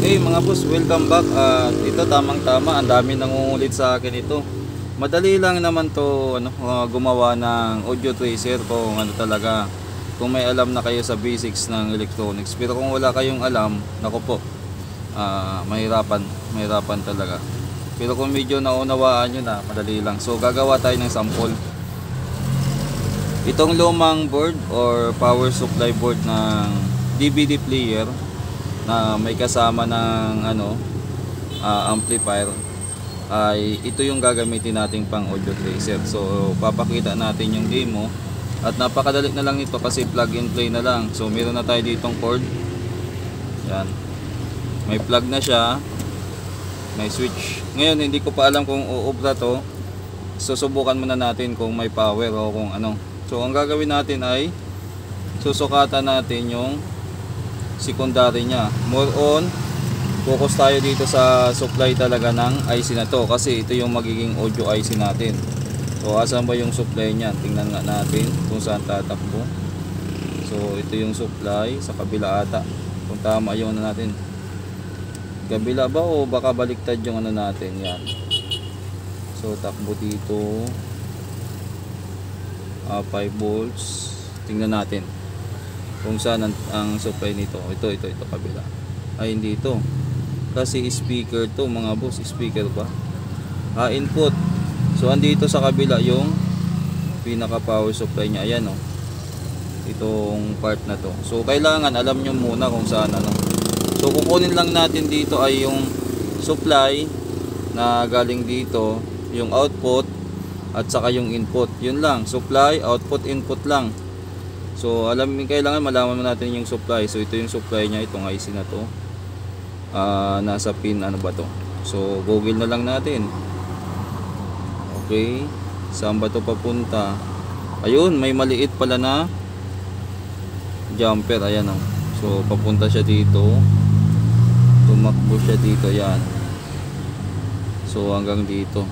Hey mga boss, welcome back. Ito tamang-tama, ang dami nangungulit sa akin ito. Madali lang naman to gumawa ng audio tracer kung ano talaga. Kung may alam na kayo sa basics ng electronics. Pero kung wala kayong alam, nako po. Mahirapan talaga. Pero kung medyo naunawaan nyo na, madali lang. So gagawa tayo ng sample. Itong lumang board or power supply board ng DVD player na may kasama ng amplifier ay ito yung gagamitin nating pang audio tracer. So papakita natin yung demo at napakadali na lang ito kasi plug and play na lang. So meron na tayo ditong cord. Yan. May plug na siya. May switch. Ngayon hindi ko pa alam kung uubra to. Susubukan muna natin kung may power o kung ano. So ang gagawin natin ay susukatan natin yung secondary nya. More on focus tayo dito sa supply talaga ng IC na to kasi ito yung magiging audio IC natin. So asan ba yung supply nya? Tingnan nga natin kung saan tatakbo. So ito yung supply sa kabila ata. Kung tama yung ano natin. Kabila ba o baka baliktad yung ano natin? Yan. So takbo dito 5 volts. Tingnan natin kung saan ang supply nito. Ito kabila. Ay hindi ito. Kasi speaker to mga boss. Speaker ba? Input. So andito sa kabila yung pinaka power supply nya. Ayan o. Itong part na to. So kailangan alam nyo muna kung saan ano. So kukunin lang natin dito ay yung supply na galing dito. Yung output at saka yung input. Yun lang. Supply, output, input lang. So kailangan malaman natin yung supply. So ito yung supply nya, itong IC na to. Nasa pin ano ba to? So google na lang natin. Okay, saan ba to papunta? Ayun, may maliit pala na jumper. Ayan o. So papunta siya dito. Tumakbo siya dito. Yan. So hanggang dito.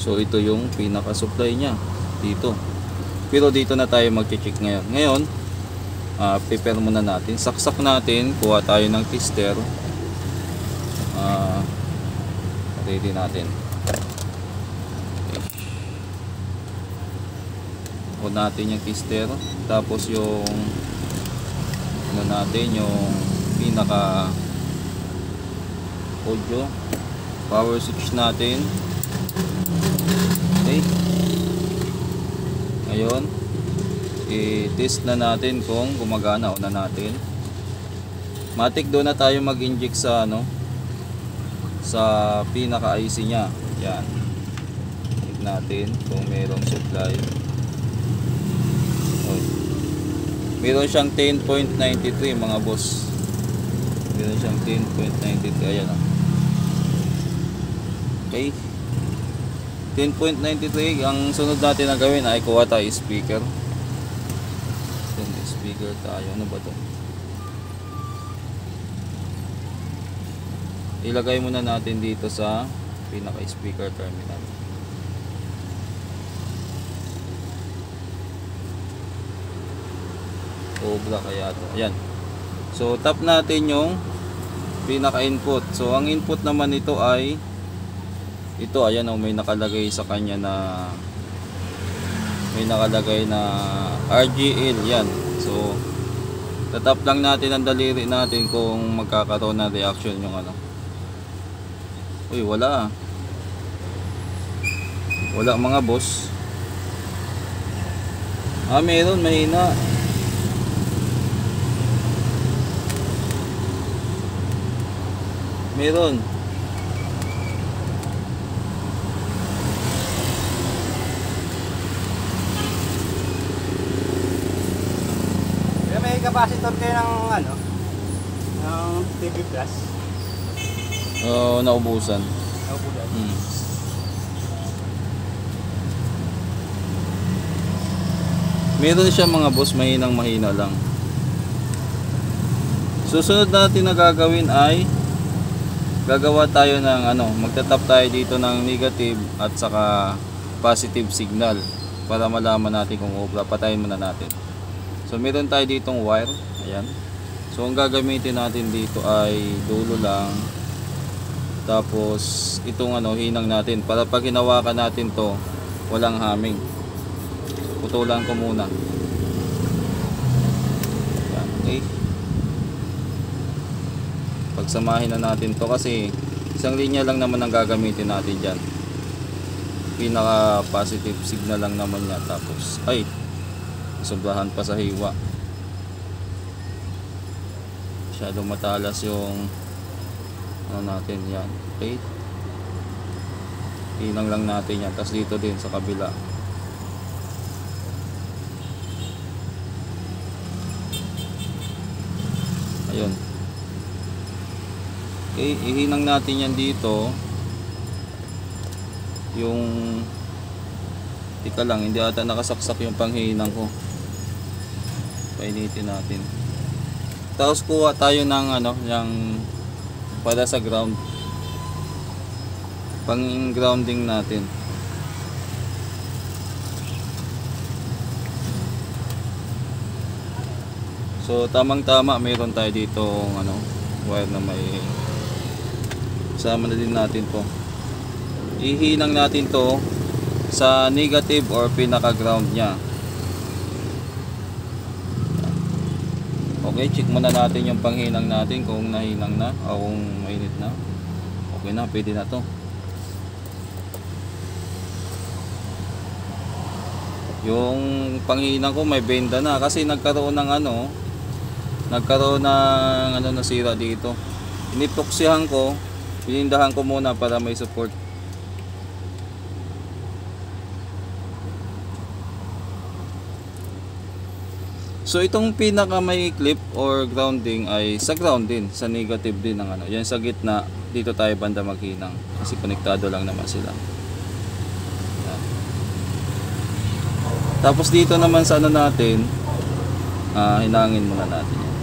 So ito yung pinaka supply nya dito. Pero dito na tayo mag-check ngayon. Ngayon, prepare muna natin. Saksak natin. Kuha tayo ng tester. Ready natin. Okay. Kuha natin yung tester. Tapos yung natin yung pinaka audio. Power switch natin. Okay. Ngayon, i-test na natin kung gumagana. Una natin. Matik doon na tayo mag-inject sa sa pinaka IC nya. Yan. Check natin kung mayroong supply. Okay. Meron siyang 10.93 mga boss. Meron siyang 10.93. Ayan o. Okay. 10.93. Ang sunod natin na gawin ay kuha tayo speaker. Speaker tayo. Ano ba to? Ilagay muna natin dito sa pinaka speaker terminal. Obra kaya to. Ayan. So tap natin yung pinaka input. So ang input naman nito ay ito. Ayan o, may nakalagay sa kanya na RGL. Yan. So tatap lang natin ang daliri natin kung magkakaroon ng reaction yung ano. Uy, wala mga boss. Meron, mahina. Meron. May capacitor kayo ng ng TV Plus. Naubusan. Meron siya mga boss, mahina lang. Susunod natin na gagawin ay gagawa tayo ng magtatap tayo dito ng negative at saka positive signal para malaman natin kung obra. Patayin muna natin. So meron tayo ditong wire. Ayan. So ang gagamitin natin dito ay dulo lang. Tapos itong hinang natin para pag hinawakan natin to, walang haming. Putulan ko muna. Yan, okay. Pagsamahin na natin to kasi isang linya lang naman ang gagamitin natin dyan. Pinaka positive signal lang naman niya. Tapos sobrahan pa sa hiwa. Masyadong matalas yung natin yan. Okay, hinang lang natin yan. Tapos dito din sa kabila. Ayun. Okay, ihinang natin yan dito. Yung tika lang, hindi ata nakasaksak yung panghinang ko. Painitin natin. Tapos kuha tayo ng yung para sa ground. Pang grounding natin. So tamang tama, mayroon tayo dito wire na may sama na din natin to. Ihinang natin to sa negative or pinaka ground nya. Okay, check muna natin yung panghinang natin kung nahinang na o kung mainit na. Okay na, pwede na to. Yung panghinang ko may benda na kasi nagkaroon ng nasira dito. Inipoksihan ko, pinindahan ko muna para may support. So itong pinaka may clip or grounding ay sa ground din, sa negative din ng yan sa gitna, dito tayo banda maghinang kasi konektado lang naman sila. Yan. Tapos dito naman sa natin, hinangin muna natin yan.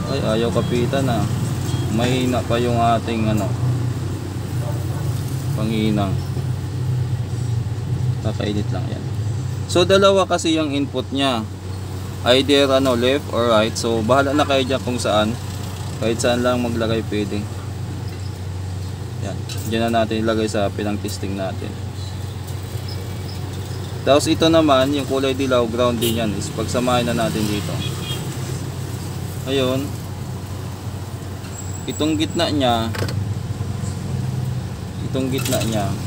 Ay, ayaw kapitan na. Mahina pa yung ating panghinang. Kakainit lang yan. So dalawa kasi yung input nya, either left or right. So bahala na kayo dyan kung saan, kahit saan lang maglagay pwede. Yan, dyan na natin ilagay sa pinang testing natin. Tapos ito naman yung kulay dilaw, ground din yan, is pagsamahin na natin dito. Ayun, itong gitna nya,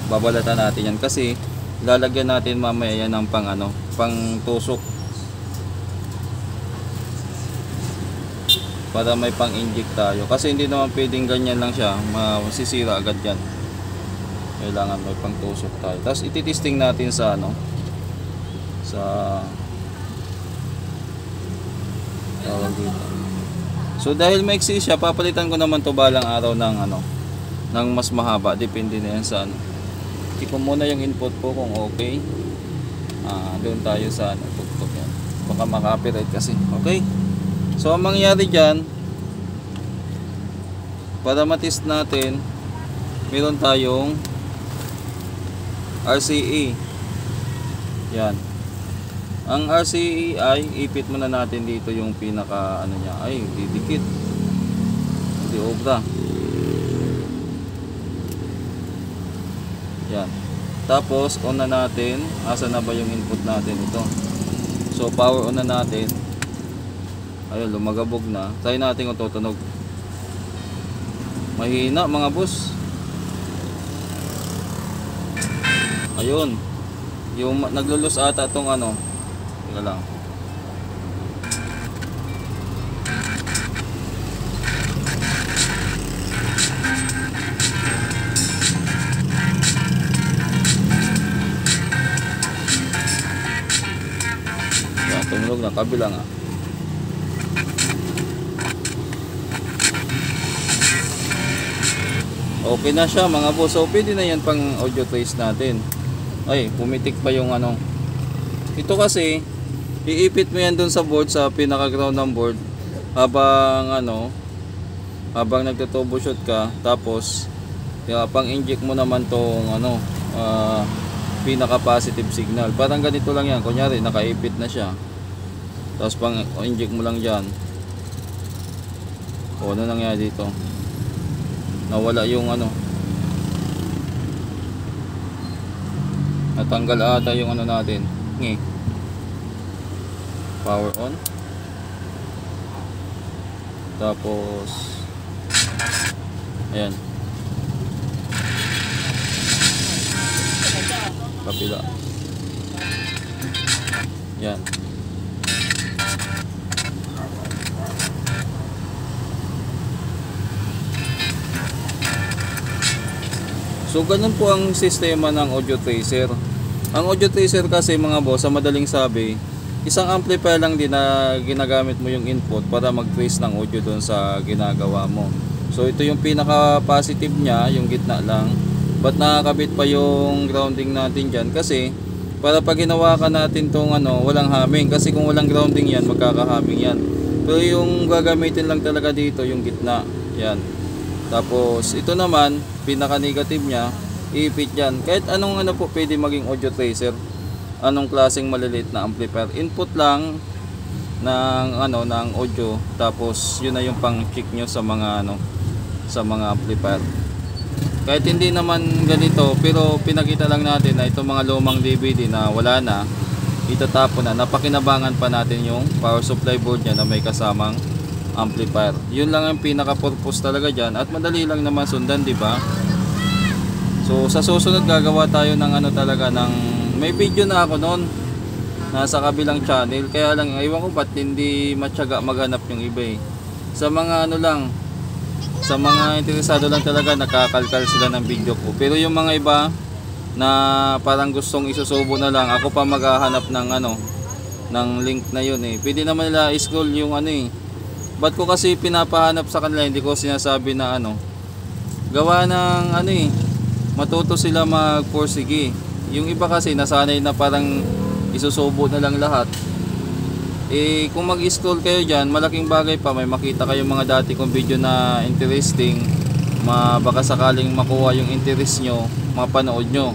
babalatan natin yan kasi lalagyan natin mamaya yan ng pang tusok para may pang inject tayo kasi hindi naman pwedeng ganyan lang siya, masisira agad yan. Kailangan may pang tusok tayo. Tapos ititesting natin sa tawag dito. So dahil maiksi siya, papalitan ko naman to balang araw ng mas mahaba, depende na yan sa check ko muna yung input ko kung okay. Doon tayo sa tuktok yan, baka maka-copyright kasi. Okay, so ang mangyayari dyan, para matest natin, meron tayong RCA yan. Ang RCA ay ipit muna natin dito yung pinaka nya, ay didikit, hindi obra. Yan. Tapos on na natin. Asa na ba yung input natin ito? So power on na natin. Ayun, lumagabog na. Try natin kung tutunog. Mahina mga boss. Ayun. Yung naglulus ata tong Teka lang. Tumunog na, kabila nga. Okay na siya mga boss. So pwede na yan pang audio trace natin. Ay, pumitik pa yung ito kasi iipit mo yan dun sa board, sa pinaka ground ng board, habang nagto-troubleshoot ka. Tapos pang inject mo naman tong pinaka positive signal. Parang ganito lang yan, kunyari nakaipit na siya, tapos pang inject mo lang dyan, o ano nangyari dito, nawala yung ano, natanggal ata yung ano natin, power on, tapos ayan, kapila, yan. So ganun po ang sistema ng audio tracer. Ang audio tracer kasi mga boss, sa madaling sabi, isang amplifier lang din na ginagamit mo yung input para mag-trace ng audio doon sa ginagawa mo. So ito yung pinaka positive niya, yung gitna lang. But nakakabit pa yung grounding natin dyan kasi para pag ginawa ka natin tong ano, walang humming. Kasi kung walang grounding yan, magkaka-humming yan. Pero yung gagamitin lang talaga dito, yung gitna. Yan. Tapos ito naman, pinaka negative niya, ipit yan. Kahit anong ano po pwede maging audio tracer. Anong klaseng maliliit na amplifier. Input lang ng ano ng audio, tapos yun na yung pang-check nyo sa mga ano, sa mga amplifier. Kahit hindi naman ganito, pero pinakita lang natin na itong mga lumang DVD na wala na, itatapon na, napakinabangan pa natin yung power supply board niya na may kasamang amplifier. Yun lang ang pinaka-purpose talaga dyan at madali lang naman sundan, di ba? So sa susunod gagawa tayo ng ano talaga, ng may video na ako noon nasa kabilang channel, kaya lang ewan ko ba't hindi matyaga maghanap yung iba eh. Sa mga ano lang, sa mga interesado lang talaga, nakakalkal sila ng video ko. Pero yung mga iba na parang gustong isusubo na lang, ako pa maghahanap ng ano, ng link na yun eh. Pwede naman nila i-scroll yung ano eh. Ba't ko kasi pinapahanap sa kanila, hindi ko sinasabi na ano, gawa ng ano eh, matuto sila magporsige. Yung iba kasi nasanay na parang isusubo na lang lahat. Eh kung mag-scroll kayo dyan, malaking bagay pa, may makita kayong mga dati kong video na interesting, baka sakaling makuha yung interest nyo, mapanood nyo.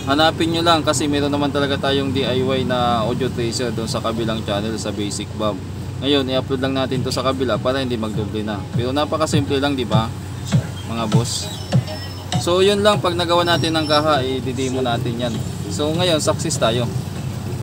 Hanapin nyo lang kasi meron naman talaga tayong DIY na audio tracer doon sa kabilang channel sa Basic Bob. Ngayon i-upload lang natin to sa kabila para hindi magdoble na. Pero napakasimple lang, di ba mga boss? So yun lang, pag nagawa natin ng kaha, i-demo natin yan. So ngayon success tayo.